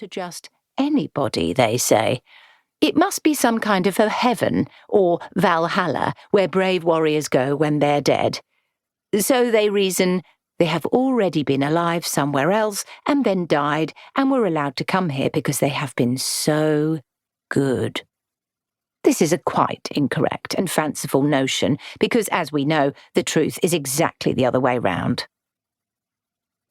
to just anybody, they say. It must be some kind of a heaven, or Valhalla, where brave warriors go when they're dead. So they reason they have already been alive somewhere else and then died and were allowed to come here because they have been so good. This is a quite incorrect and fanciful notion because, as we know, the truth is exactly the other way round.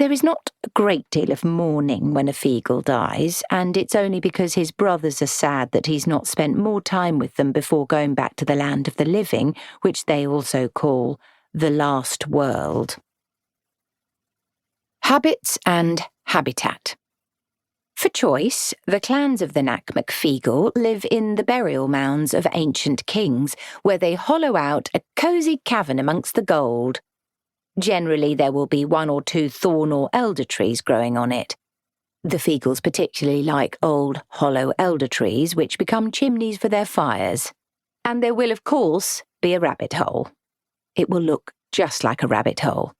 There is not a great deal of mourning when a Feegle dies, and it's only because his brothers are sad that he's not spent more time with them before going back to the land of the living, which they also call the last world. Habits and habitat. For choice, the clans of the Nakmak live in the burial mounds of ancient kings, where they hollow out a cosy cavern amongst the gold. Generally, there will be 1 or 2 thorn or elder trees growing on it. The Feegles particularly like old, hollow elder trees, which become chimneys for their fires. And there will, of course, be a rabbit hole. It will look just like a rabbit hole.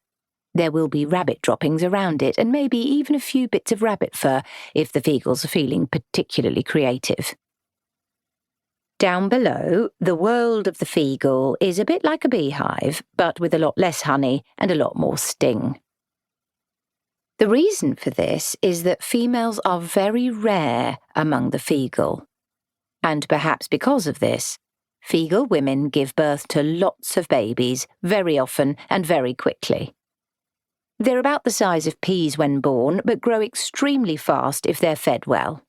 There will be rabbit droppings around it, and maybe even a few bits of rabbit fur if the Feegles are feeling particularly creative. Down below, the world of the Feegle is a bit like a beehive, but with a lot less honey and a lot more sting. The reason for this is that females are very rare among the Feegle. And perhaps because of this, Feegle women give birth to lots of babies very often and very quickly. They're about the size of peas when born, but grow extremely fast if they're fed well.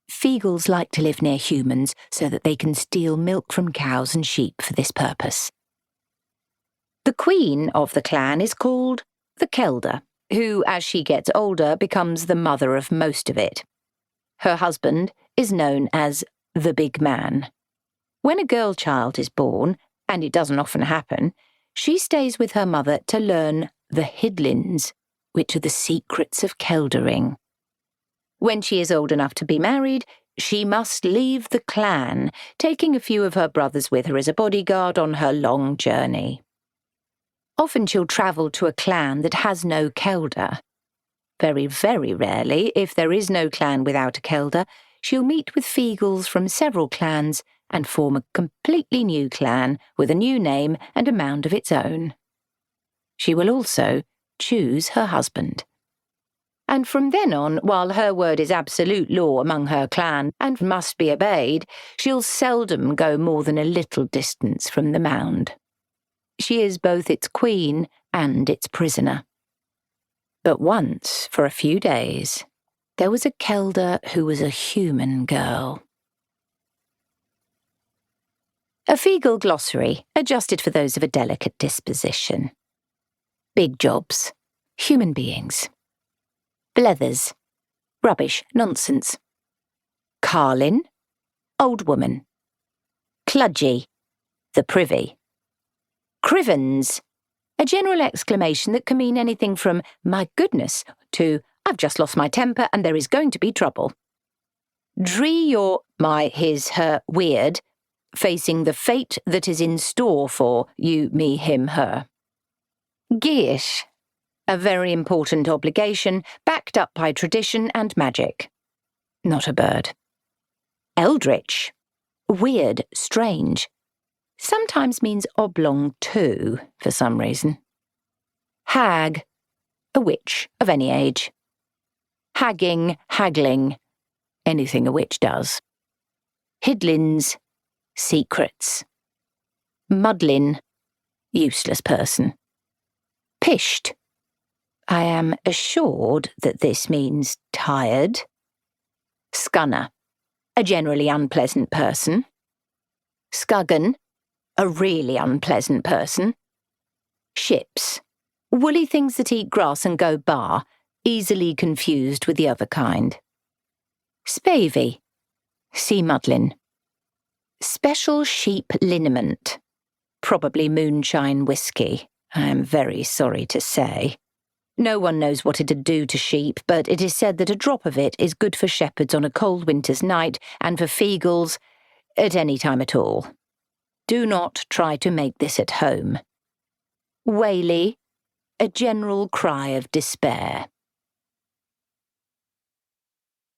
Feegles like to live near humans so that they can steal milk from cows and sheep for this purpose. The queen of the clan is called the Kelder, who, as she gets older, becomes the mother of most of it. Her husband is known as the big man. When a girl child is born, and it doesn't often happen, she stays with her mother to learn the Hidlins, which are the secrets of Keldering. When she is old enough to be married, she must leave the clan, taking a few of her brothers with her as a bodyguard on her long journey. Often she'll travel to a clan that has no Kelder. Very, very rarely, if there is no clan without a Kelder, she'll meet with Feegles from several clans and form a completely new clan with a new name and a mound of its own. She will also choose her husband. And from then on, while her word is absolute law among her clan and must be obeyed, she'll seldom go more than a little distance from the mound. She is both its queen and its prisoner. But once, for a few days, there was a Kelder who was a human girl. A Feegle glossary, adjusted for those of a delicate disposition. Big jobs. Human beings. Blethers. Rubbish, nonsense. Carlin. Old woman. Cludgy. The privy. Crivens. A general exclamation that can mean anything from "my goodness" to "I've just lost my temper and there is going to be trouble." Dree or my, his, her, weird, facing the fate that is in store for you, me, him, her. Geish. A very important obligation, backed up by tradition and magic. Not a bird. Eldritch. Weird, strange. Sometimes means oblong too, for some reason. Hag. A witch of any age. Hagging, haggling. Anything a witch does. Hidlins. Secrets. Muddlin. Useless person. Pisht. I am assured that this means tired. Scunner, a generally unpleasant person. Scuggan, a really unpleasant person. Ships, woolly things that eat grass and go bar, easily confused with the other kind. Spavey, sea muddlin. Special sheep liniment, probably moonshine whiskey, I am very sorry to say. No one knows what it'd do to sheep, but it is said that a drop of it is good for shepherds on a cold winter's night and for Feegles at any time at all. Do not try to make this at home. Waily, a general cry of despair.